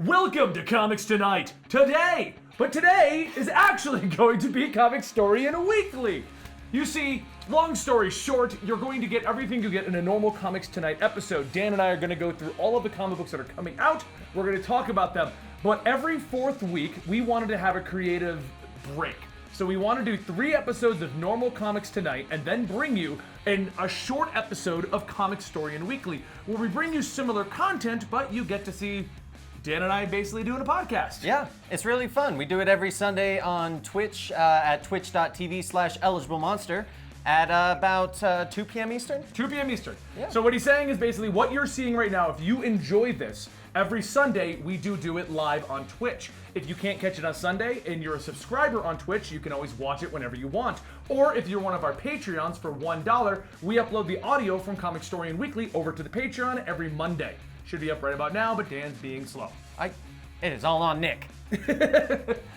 Welcome to Comics Tonight. Today is actually going to be Comicstorian Weekly. You see, long story short, you're going to get everything you get in a normal Comics Tonight episode. Dan and I are going to go through all of the comic books that are coming out. We're going to talk about them. But every fourth week, we wanted to have a creative break. So we want to do 3 episodes of normal Comics Tonight and then bring you in a short episode of Comicstorian Weekly, where we bring you similar content, but you get to see Dan and I basically doing a podcast. Yeah, it's really fun. We do it every Sunday on Twitch at twitch.tv/eligiblemonster at about 2 p.m. Eastern. 2 p.m. Eastern. Yeah. So what he's saying is basically what you're seeing right now, if you enjoy this, every Sunday we do it live on Twitch. If you can't catch it on Sunday and you're a subscriber on Twitch, you can always watch it whenever you want. Or if you're one of our Patreons for $1, we upload the audio from Comicstorian Weekly over to the Patreon every Monday. Should be up right about now, but Dan's being slow. It is all on Nick. Nick,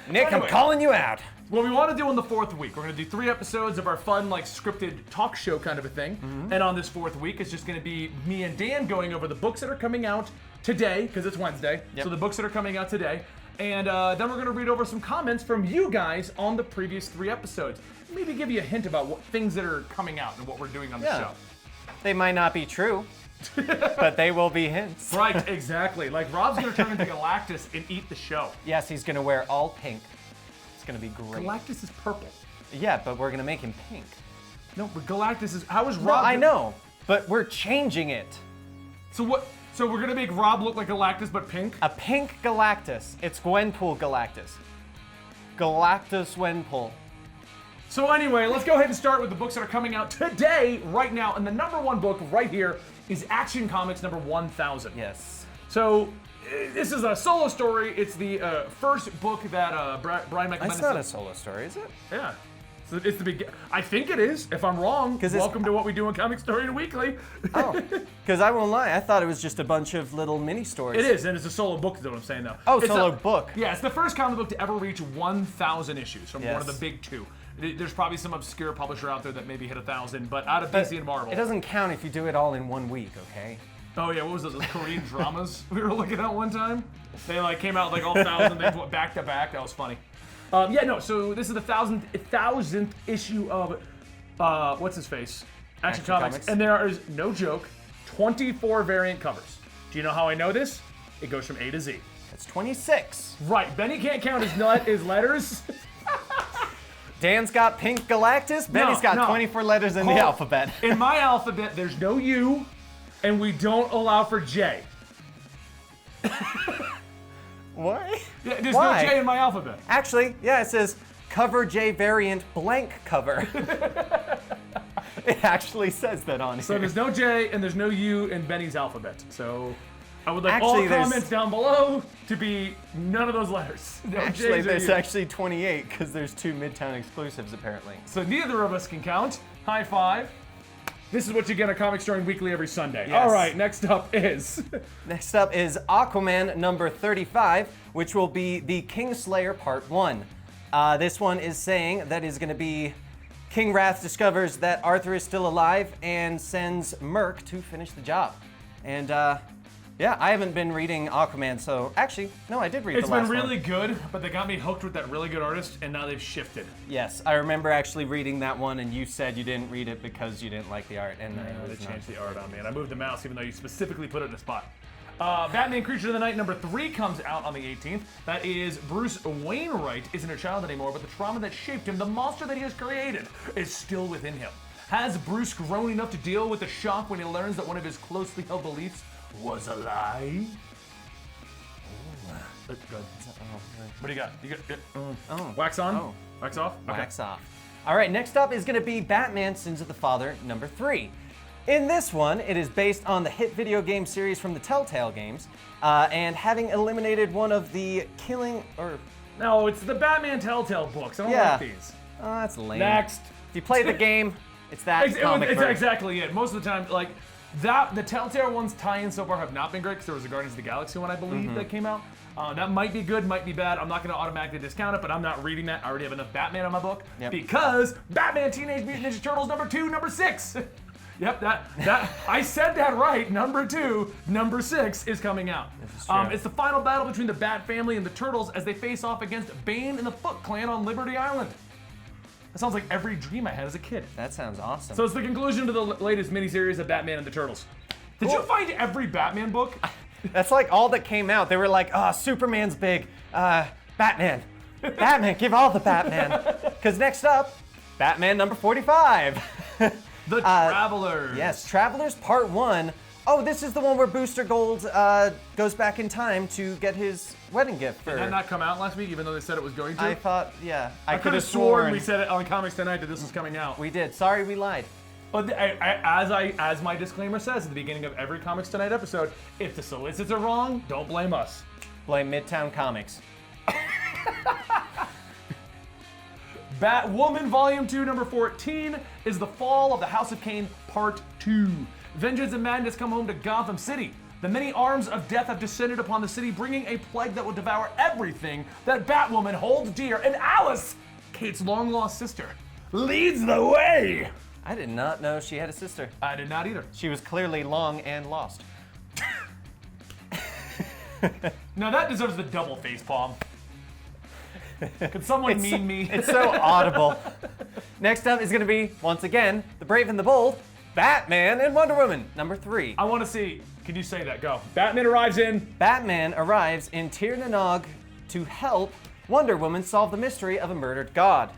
Anyway. I'm calling you out. What we want to do on the 4th week, we're going to do 3 episodes of our fun, like, scripted talk show kind of a thing. Mm-hmm. And on this 4th week, it's just going to be me and Dan going over the books that are coming out today, because it's Wednesday. Yep. So the books that are coming out today. And then we're going to read over some comments from you guys on the previous 3 episodes. Maybe give you a hint about what things that are coming out and what we're doing on the show. They might not be true, but they will be hints. Right, exactly. Like, Rob's going to turn into Galactus and eat the show. Yes, he's going to wear all pink. It's going to be great. Galactus is purple. Yeah, but we're going to make him pink. No, but Galactus is... How is Rob... No, I know, but we're changing it. So what... So we're gonna make Rob look like Galactus, but pink? A pink Galactus. It's Gwenpool Galactus. Galactus Gwenpool. So anyway, let's go ahead and start with the books that are coming out today, right now. And the number 1 book right here is Action Comics number 1000. Yes. So this is a solo story. It's the first book that Brian McManus... It's not a solo story, is it? Yeah. So it's the big... I think it is. If I'm wrong, welcome to what we do on Comicstorian Weekly. Oh, because I won't lie, I thought it was just a bunch of little mini stories. It is, and it's a solo book is what I'm saying, though. Oh, It's solo book. Yeah, it's the first comic book to ever reach 1,000 issues from one of the Yes. big 2. There's probably some obscure publisher out there that maybe hit 1,000, but out of DC and Marvel. It doesn't count if you do it all in 1 week, okay? Oh yeah, what was those Korean dramas we were looking at one time? They like came out like all 1,000, they went back to back. That was funny. So this is the 1,000th issue of what's his face? Action Comics, and there is no joke, 24 variant covers. Do you know how I know this? It goes from A to Z. It's 26. Right, Benny can't count his letters. Dan's got pink Galactus. Benny's got 24 letters in the alphabet. In my alphabet, there's no U, and we don't allow for J. Why? Yeah, there's Why? no J in my alphabet. Actually, yeah, it says cover J variant blank cover. It actually says that on here. So there's no J and there's no U in Benny's alphabet. So I would like Actually, all comments down below to be none of those letters. No Actually, J's or there's U's. actually 28 because there's 2 Midtown exclusives apparently. So neither of us can count. High five. This is what you get on Comicstorian Weekly every Sunday. Yes. All right, next up is... Next up is Aquaman number 35, which will be the Kingslayer Part 1. This one is saying that is going to be King Wrath discovers that Arthur is still alive and sends Merc to finish the job. And yeah, I haven't been reading Aquaman, so actually, no, I did read the last one. It's been really good, but they got me hooked with that really good artist, and now they've shifted. Yes, I remember actually reading that one, and you said you didn't read it because you didn't like the art. And They changed the art on me, and I moved the mouse even though you specifically put it in a spot. Batman Creature of the Night number 3 comes out on the 18th. That is Bruce Wainwright isn't a child anymore, but the trauma that shaped him, the monster that he has created, is still within him. Has Bruce grown enough to deal with the shock when he learns that one of his closely held beliefs was a lie? Good. What do you got? Wax on? Oh. Wax off? Wax off. All right, next up is going to be Batman Sins of the Father number 3. In this one, it is based on the hit video game series from the Telltale games, and having eliminated one of the No, it's the Batman Telltale books. I don't like these. Oh, that's lame. Next. If you play the game, it's that comic It's version. exactly it. Most of the time, like, the Telltale ones tie-in so far have not been great, because there was a Guardians of the Galaxy one, I believe, that came out. That might be good, might be bad. I'm not going to automatically discount it, but I'm not reading that. I already have enough Batman on my book, because Batman Teenage Mutant Ninja Turtles number 2, number 6 Yep, that I said that right. Number 2, number 6 is coming out. This is true. It's the final battle between the Bat family and the Turtles as they face off against Bane and the Foot Clan on Liberty Island. That sounds like every dream I had as a kid. That sounds awesome. So it's the conclusion to the latest miniseries of Batman and the Turtles. Did you find every Batman book? That's like all that came out. They were like, Superman's big. Batman. Batman, give all the Batman. Because next up, Batman number 45. The Travelers. Yes, Travelers Part 1. Oh, this is the one where Booster Gold goes back in time to get his wedding gift. Did that not come out last week, even though they said it was going to? I thought, yeah. I could have sworn we said it on Comics Tonight that this was coming out. We did. Sorry, we lied. But as my disclaimer says at the beginning of every Comics Tonight episode, if the solicits are wrong, don't blame us. Blame Midtown Comics. Batwoman Volume 2, number 14 is The Fall of the House of Kane, Part 2. Vengeance and madness come home to Gotham City. The many arms of death have descended upon the city, bringing a plague that will devour everything that Batwoman holds dear. And Alice, Kate's long-lost sister, leads the way. I did not know she had a sister. I did not either. She was clearly long and lost. Now that deserves the double face palm. Could someone meme me? It's so audible. Next up is going to be, once again, The Brave and the Bold, Batman and Wonder Woman, number 3. I want to see. Can you say that? Go. Batman arrives in Tir Nanog to help Wonder Woman solve the mystery of a murdered god.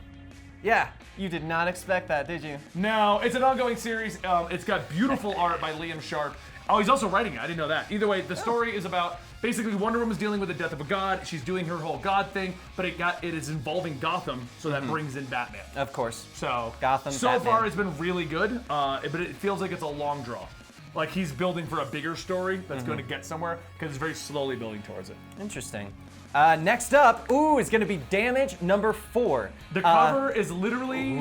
Yeah, you did not expect that, did you? No, it's an ongoing series. It's got beautiful art by Liam Sharp. Oh, he's also writing it. I didn't know that. Either way, the story is about basically Wonder Woman's dealing with the death of a god. She's doing her whole god thing, but it is involving Gotham, so that brings in Batman. Of course. So Gotham. So Batman. far, it's been really good, but it feels like it's a long draw. Like he's building for a bigger story that's going to get somewhere because it's very slowly building towards it. Interesting. Next up, it's going to be Damage number 4. The cover is literally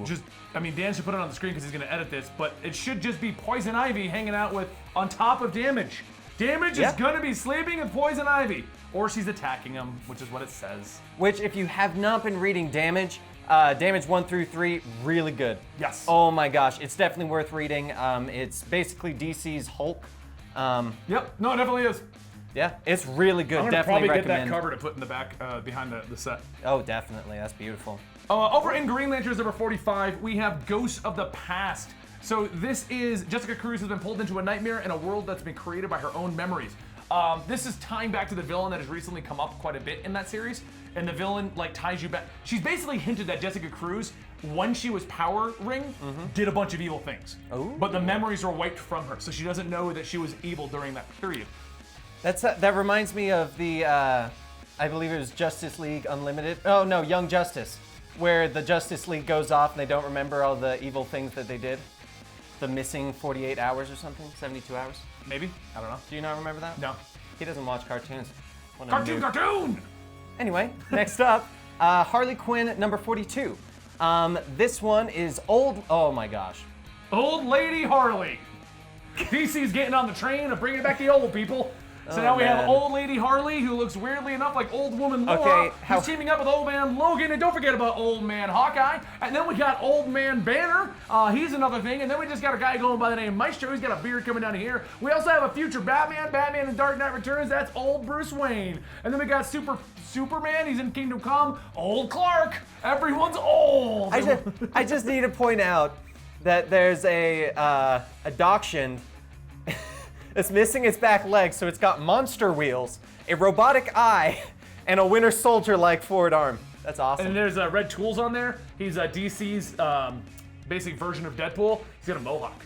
just, Dan should put it on the screen because he's going to edit this, but it should just be Poison Ivy hanging out on top of Damage. Damage is going to be sleeping with Poison Ivy, or she's attacking him, which is what it says. Which, if you have not been reading Damage, Damage 1 through 3, really good. Yes. Oh my gosh, it's definitely worth reading. It's basically DC's Hulk. Yep, no, it definitely is. Yeah, it's really good. I'm gonna Definitely probably recommend. get that cover to put in the back behind the set. Oh, definitely. That's beautiful. Over in Green Lanterns number 45, we have Ghosts of the Past. So this is Jessica Cruz has been pulled into a nightmare in a world that's been created by her own memories. This is tying back to the villain that has recently come up quite a bit in that series, and the villain ties you back. She's basically hinted that Jessica Cruz, when she was Power Ring, did a bunch of evil things. Ooh. But the memories are wiped from her, so she doesn't know that she was evil during that period. That reminds me of the, I believe it was Justice League Unlimited. Oh no, Young Justice, where the Justice League goes off and they don't remember all the evil things that they did. The missing 48 hours or something, 72 hours. Maybe? I don't know. Do you not remember that? No. He doesn't watch cartoons. What a Cartoon, noob. cartoon! Anyway, next up, Harley Quinn number 42. This one is old. Oh my gosh. Old Lady Harley. DC's getting on the train of bringing back the old people. So now we have Old Lady Harley, who looks weirdly enough like Old Woman Laura, who's teaming up with Old Man Logan, and don't forget about Old Man Hawkeye. And then we got Old Man Banner, he's another thing. And then we just got a guy going by the name Maestro, he's got a beard coming down here. We also have a future Batman in Dark Knight Returns, that's Old Bruce Wayne. And then we got Superman, he's in Kingdom Come, Old Clark, everyone's old. I just need to point out that there's a dachshund. It's missing its back legs, so it's got monster wheels, a robotic eye, and a Winter Soldier-like forward arm. That's awesome. And there's Red Tools on there. He's DC's basic version of Deadpool. He's got a mohawk.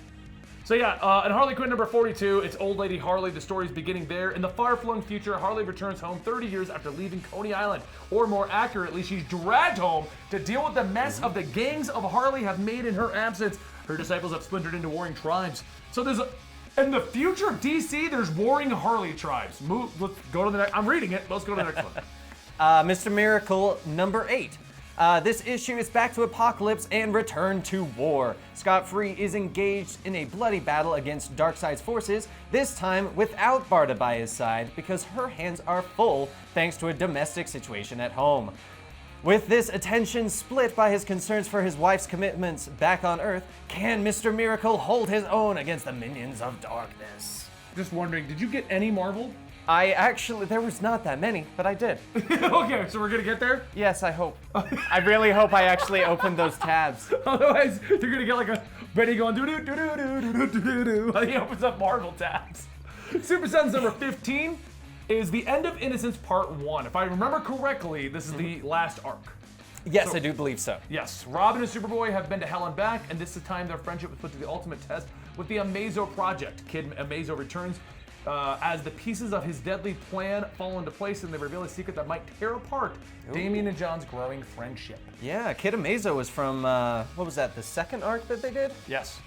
So yeah, in Harley Quinn number 42, it's Old Lady Harley. The story's beginning there. In the far-flung future, Harley returns home 30 years after leaving Coney Island. Or more accurately, she's dragged home to deal with the mess of the gangs of Harley have made in her absence. Her disciples have splintered into warring tribes. So there's in the future of DC, there's warring Harley tribes. Let's go to the next. I'm reading it. Let's go to the next one. Mr. Miracle number 8. This issue is back to Apocalypse and Return to War. Scott Free is engaged in a bloody battle against Darkseid's forces, this time without Barda by his side because her hands are full thanks to a domestic situation at home. With this attention split by his concerns for his wife's commitments back on Earth, can Mr. Miracle hold his own against the minions of darkness? Just wondering, did you get any Marvel? There was not that many, but I did. Okay, so we're gonna get there? Yes, I hope. I really hope I actually opened those tabs. Otherwise, you're gonna get like a Benny going doo doo doo doo doo doo doo doo doo while he opens up Marvel tabs. Super Sons number 15 is the End of Innocence Part 1. If I remember correctly, this is the last arc. Yes, I do believe so. Yes, Robin and Superboy have been to hell and back, and this is time their friendship was put to the ultimate test with the Amazo Project. Kid Amazo returns as the pieces of his deadly plan fall into place, and they reveal a secret that might tear apart Damien and John's growing friendship. Yeah, Kid Amazo was from, what was that, the second arc that they did? Yes.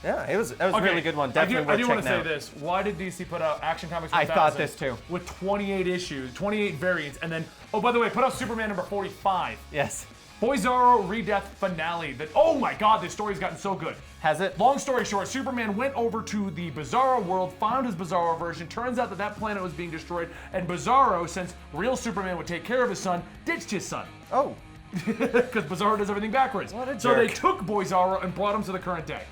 Yeah, that was a really good one. Definitely worth I do want to checking say out. this. Why did DC put out Action Comics 1000 I thought this too. with 28 issues, 28 variants, and then, oh, by the way, put out Superman number 45. Yes. Bizarro Re-Death Finale. Oh my god, this story's gotten so good. Has it? Long story short, Superman went over to the Bizarro world, found his Bizarro version. Turns out that planet was being destroyed, and Bizarro, since real Superman would take care of his son, ditched his son. Oh. Because Bizarro does everything backwards. What a So they jerk. took Bizarro and brought him to the current day.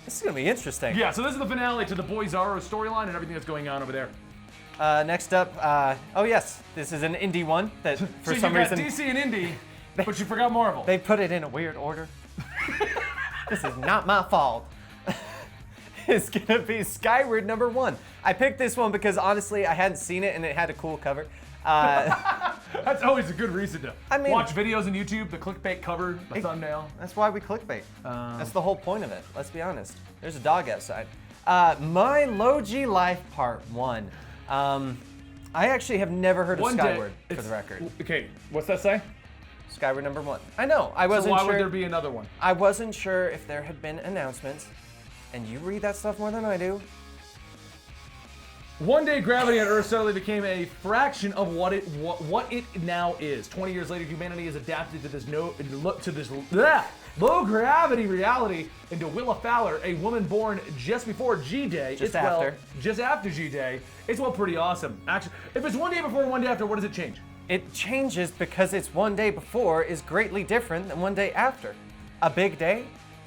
This is going to be interesting. Yeah, so this is the finale to the Bizarro storyline and everything that's going on over there. Next up, oh yes, this is an indie one that for So some you got reason DC and Indie, but you forgot Marvel. they put it in a weird order. This is not my fault. It's gonna be Skyward number 1. I picked this one because honestly I hadn't seen it and it had a cool cover. That's always a good reason to watch videos on YouTube, the clickbait cover, the thumbnail. That's why we clickbait. That's the whole point of it. Let's be honest. There's a dog outside. My Logi Life Part 1. I actually have never heard of Skyward, for the record. Okay, what's that say? Skyward number 1. I know. I wasn't So why sure. would there be another one? I wasn't sure if there had been announcements, and you read that stuff more than I do. One day, gravity on Earth suddenly became a fraction of what it now is. 20 years later, humanity has adapted to this low gravity reality into Willa Fowler, a woman born just before G-Day. Just after G-Day. It's pretty awesome. Actually, if it's one day before and one day after, what does it change? It changes because it's one day before is greatly different than one day after. A big day?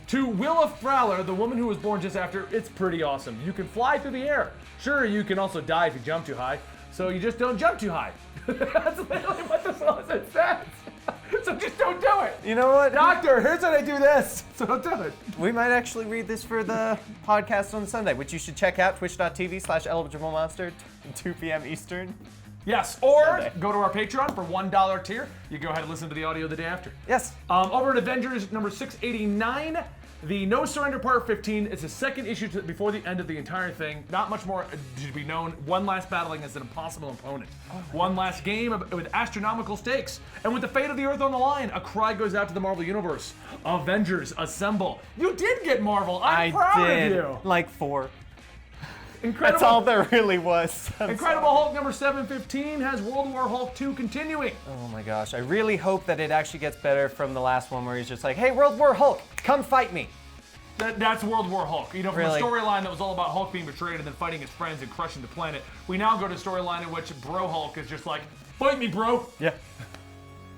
To Willa Fowler, the woman who was born just after, it's pretty awesome. You can fly through the air. Sure, you can also die if you jump too high, so you just don't jump too high. That's literally what the song says. So just don't do it. You know what? Doctor, here's how I do this. So don't do it. We might actually read this for the podcast on Sunday, which you should check out, twitch.tv/EligibleMonster, 2 p.m. Eastern. Yes, or Sunday. go to our Patreon for $1 tier. You go ahead and listen to the audio the day after. Yes. Over at Avengers number 689, the No Surrender Part 15 is the second issue before the end of the entire thing. Not much more to be known. One last battle against an impossible opponent. One last game with astronomical stakes. And with the fate of the Earth on the line, a cry goes out to the Marvel Universe. Avengers, assemble. You did get Marvel. I'm proud of you. Like 4. Incredible. That's all there really was. Incredible Hulk number 715 has World War Hulk 2 continuing. Oh my gosh, I really hope that it actually gets better from the last one where he's just like, hey, World War Hulk, come fight me. That's World War Hulk. You know, from Really? a storyline that was all about Hulk being betrayed and then fighting his friends and crushing the planet, we now go to a storyline in which Bro Hulk is just like, fight me, bro. Yeah.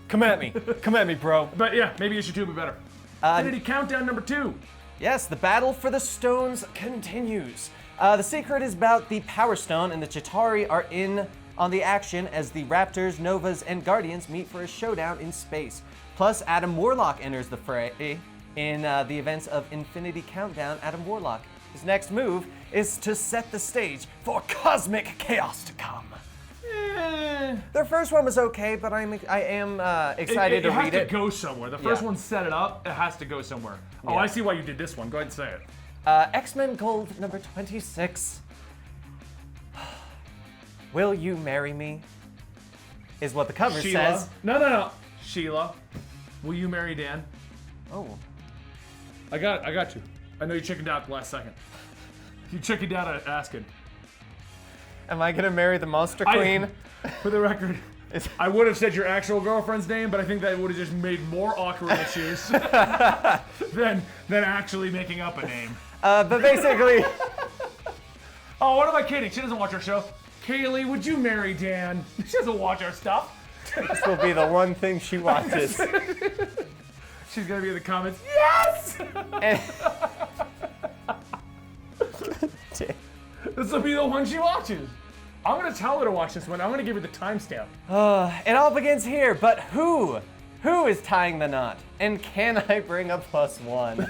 Come at me. Come at me, bro. But yeah, maybe issue 2 will be better. Infinity Countdown number 2. Yes, the battle for the stones continues. The secret is about the Power Stone, and the Chitauri are in on the action as the Raptors, Novas, and Guardians meet for a showdown in space. Plus, Adam Warlock enters the fray in the events of Infinity Countdown. Adam Warlock. His next move is to set the stage for cosmic chaos to come. Their first one was okay, but I am excited to read it. It has to go somewhere. The first one set it up. It has to go somewhere. Oh, Yeah. I see why you did this one. Go ahead and say it. X-Men Gold number 26. Will you marry me? Is what the cover Sheila. says. No. Sheila, will you marry Dan? Oh. I got you. I know you chickened out the last second. You chickened out at asking. Am I gonna marry the Monster Queen? For the record, I would have said your actual girlfriend's name, but I think that would have just made more awkward issues than actually making up a name. But basically, Oh, what am I kidding? She doesn't watch our show. Kaylee, would you marry Dan? She doesn't watch our stuff. This will be the one thing she watches. She's gonna be in the comments. Yes. And- This will be the one she watches. I'm gonna tell her to watch this one. I'm gonna give her the timestamp. It all begins here, but who? Who is tying the knot? And can I bring a +1?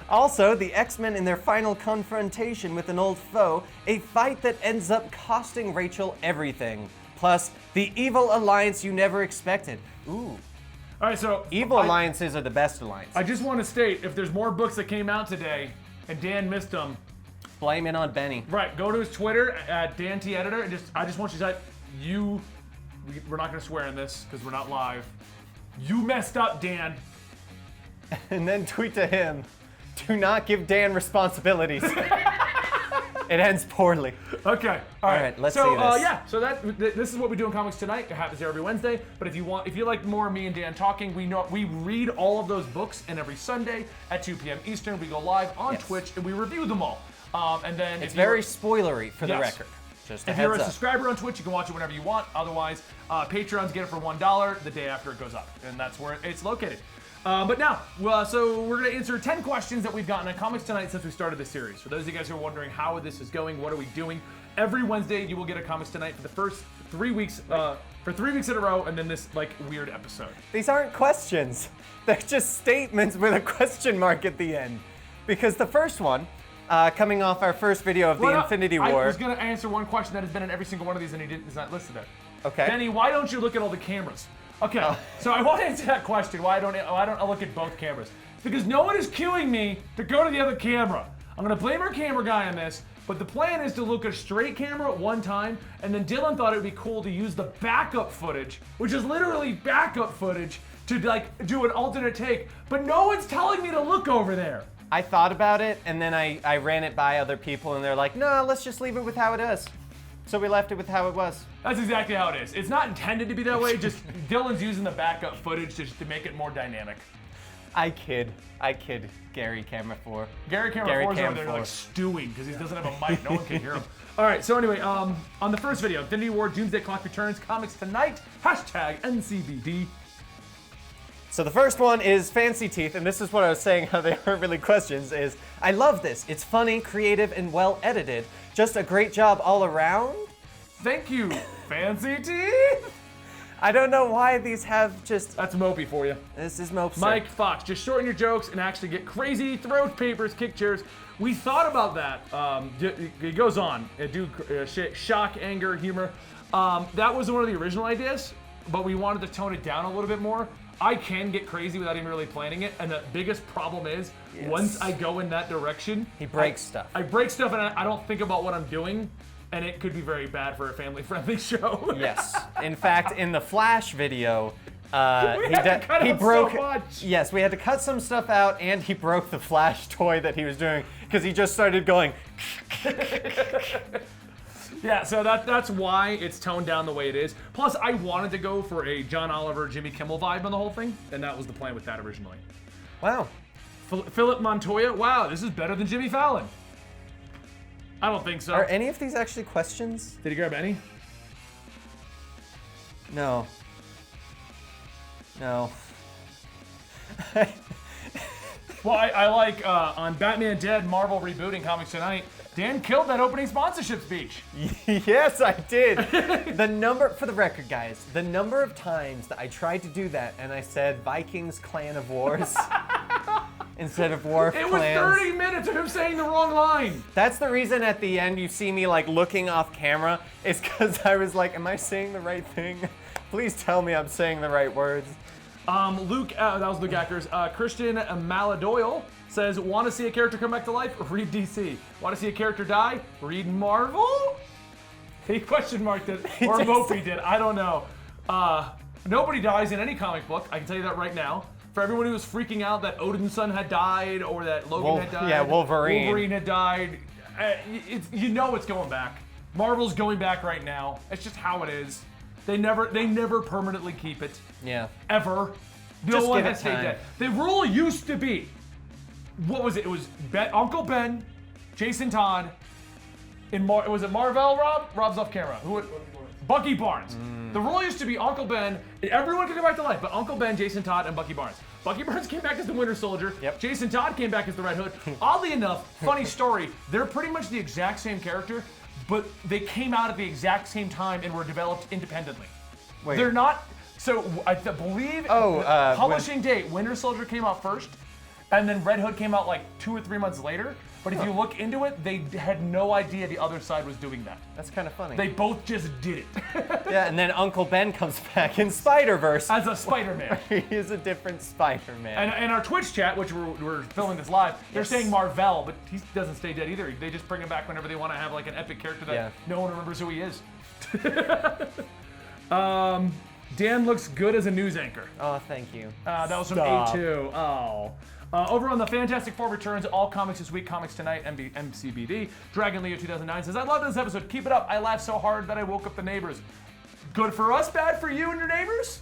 Also, the X-Men in their final confrontation with an old foe, a fight that ends up costing Rachel everything. Plus, the evil alliance you never expected. Ooh. All right, so Evil alliances are the best alliances. I just want to state, if there's more books that came out today and Dan missed them, Blame it on Benny. right, go to his Twitter at DanTEditor and I just want you to type, we're not gonna swear in this because we're not live. You messed up, Dan. And then tweet to him, do not give Dan responsibilities. It ends poorly. Okay. All right, let's so, see this. yeah, so this is what we do in Comics Tonight. It happens here every Wednesday. But if you like more of me and Dan talking, we read all of those books, and every Sunday at 2 p.m. Eastern, we go live on Twitch and we review them all. And then It's very spoilery for the record. Just a if you're a heads up. subscriber on Twitch, you can watch it whenever you want. Otherwise, Patreons get it for $1 the day after it goes up, and that's where it's located. But now, so we're going to answer 10 questions that we've gotten on Comics Tonight since we started the series. For those of you guys who are wondering how this is going, what are we doing? Every Wednesday, you will get a Comics Tonight for the first 3 weeks, for 3 weeks in a row, and then this weird episode. These aren't questions. They're just statements with a question mark at the end. Because the first one, coming off our first video of the Infinity War. I was going to answer one question that has been in every single one of these, and he's not listed there. Okay. Benny, why don't you look at all the cameras? Okay, so I want to answer that question. Why don't I look at both cameras? It's because no one is cueing me to go to the other camera. I'm going to blame our camera guy on this, but the plan is to look at a straight camera at one time, and then Dylan thought it would be cool to use the backup footage, which is literally backup footage, to do an alternate take, but no one's telling me to look over there. I thought about it, and then I ran it by other people, and they're like, no, let's just leave it with how it is. So we left it with how it was. That's exactly how it is. It's not intended to be that way, just Dylan's using the backup footage to make it more dynamic. I kid, Gary Camera 4. Gary Camera 4's over there stewing because he doesn't have a mic. No one can hear him. All right, so anyway, on the first video, Infinity War Doomsday Clock returns, Comics Tonight, #NCBD. So the first one is Fancy Teeth, and this is what I was saying, how they aren't really questions, is I love this. It's funny, creative, and well edited. Just a great job all around. Thank you, Fancy Teeth. I don't know why these have just... That's Mopey for you. This is Mopey. Mike Fox, just shorten your jokes and actually get crazy, throw papers, kick chairs. We thought about that. It goes on. Shock, anger, humor. That was one of the original ideas, but we wanted to tone it down a little bit more. I can get crazy without even really planning it, and the biggest problem is once I go in that direction, he breaks stuff. I break stuff, and I don't think about what I'm doing, and it could be very bad for a family-friendly show. Yes. In fact, in the Flash video, he broke so much. Yes, we had to cut some stuff out, and he broke the Flash toy that he was doing because he just started going. Yeah, so that's why it's toned down the way it is. Plus, I wanted to go for a John Oliver, Jimmy Kimmel vibe on the whole thing, and that was the plan with that originally. Wow. Philip Montoya, wow, this is better than Jimmy Fallon. I don't think so. Are any of these actually questions? Did he grab any? No. No. Well, I like on Batman Dead, Marvel rebooting Comics Tonight, Dan killed that opening sponsorship speech. Yes, I did. For the record, guys, the number of times that I tried to do that and I said Vikings Clan of Wars instead of War of It Clans. was 30 minutes of him saying the wrong line. That's the reason at the end you see me like looking off camera, is because I was like, am I saying the right thing? Please tell me I'm saying the right words. That was Luke Ackers. Christian Maladoyle says, want to see a character come back to life? Read DC. Want to see a character die? Read Marvel? He question marked it, or Mopey did. I don't know. Nobody dies in any comic book. I can tell you that right now. For everyone who was freaking out that Odin's son had died or that Logan had died. Yeah, Wolverine. Wolverine had died. You know it's going back. Marvel's going back right now. It's just how it is. They never permanently keep it. Yeah. Ever. Just No one give it has stayed time. dead. The rule used to be, what was it? It was Uncle Ben, Jason Todd, was it Marvel, Rob? Rob's off camera. Bucky Barnes. The rule used to be Uncle Ben. Everyone could go back to life, but Uncle Ben, Jason Todd, and Bucky Barnes. Bucky Barnes came back as the Winter Soldier. Yep. Jason Todd came back as the Red Hood. Oddly enough, funny story, they're pretty much the exact same character, but they came out at the exact same time and were developed independently. Wait. They're not. So I believe publishing date, Winter Soldier came out first, and then Red Hood came out like 2 or 3 months later. But if you look into it, they had no idea the other side was doing that. That's kind of funny. They both just did it. Yeah, and then Uncle Ben comes back in Spider-Verse. As a Spider-Man. He is a different Spider-Man. And our Twitch chat, which we're filming this live, they're saying Marvel, but he doesn't stay dead either. They just bring him back whenever they want to have like an epic character that no one remembers who he is. Dan looks good as a news anchor. Oh, thank you. That was from A2. Oh. Over on the Fantastic Four Returns, all comics this week, Comics Tonight, MCBD. Dragon Leo 2009 says, I love this episode. Keep it up. I laughed so hard that I woke up the neighbors. Good for us, bad for you and your neighbors?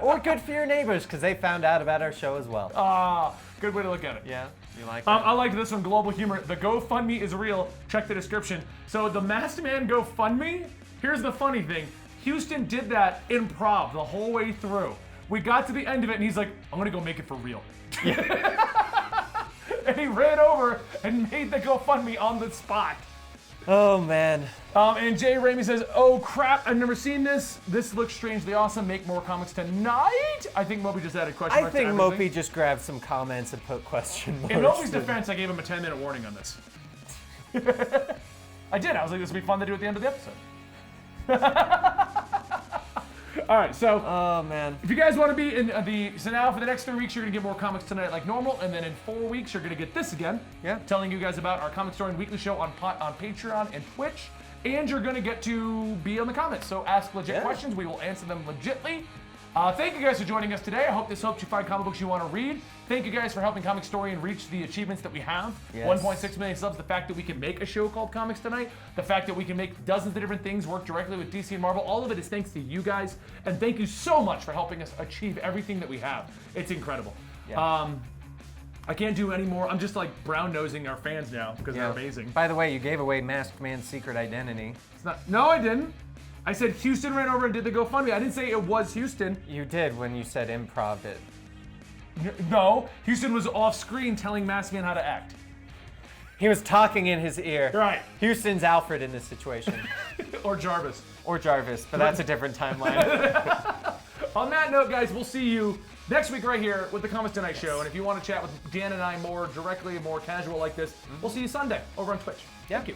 Or good for your neighbors, because they found out about our show as well. Good way to look at it. Yeah, you like it? I like this one, Global Humor. The GoFundMe is real. Check the description. So the Masked Man GoFundMe, here's the funny thing. Houston did that improv the whole way through. We got to the end of it, and he's like, I'm going to go make it for real. And he ran over and made the GoFundMe on the spot. Oh, man. And Jay Ramey says, oh, crap, I've never seen this. This looks strangely awesome. Make more comics tonight. I think Moby just added question marks I think to everything. Mopey just grabbed some comments and put question marks. In Mopey's defense, I gave him a 10-minute warning on this. I did. I was like, this would be fun to do at the end of the episode. All right, so oh man, if you guys want to be in so now for the next 3 weeks, you're gonna get more Comics Tonight like normal, and then in 4 weeks, you're gonna get this again. Yeah. Telling you guys about our Comicstorian weekly show on Patreon and Twitch, and you're gonna get to be on the comments. So ask legit questions, we will answer them legitly. Thank you guys for joining us today. I hope this helped you find comic books you want to read. Thank you guys for helping Comicstorian reach the achievements that we have. Yes. 1.6 million subs, the fact that we can make a show called Comics Tonight, the fact that we can make dozens of different things work directly with DC and Marvel, all of it is thanks to you guys. And thank you so much for helping us achieve everything that we have. It's incredible. Yeah. I can't do any more. I'm just like brown-nosing our fans now because they're amazing. By the way, you gave away Masked Man's secret identity. It's not. No, I didn't. I said Houston ran over and did the GoFundMe. I didn't say it was Houston. You did when you said improv it. No, Houston was off screen telling Masked Man how to act. He was talking in his ear. Right. Houston's Alfred in this situation. Or Jarvis. Or Jarvis, but that's a different timeline. On that note, guys, we'll see you next week right here with the Comics Tonight show. And if you want to chat with Dan and I more directly, more casual like this, we'll see you Sunday over on Twitch. Yeah. Thank you.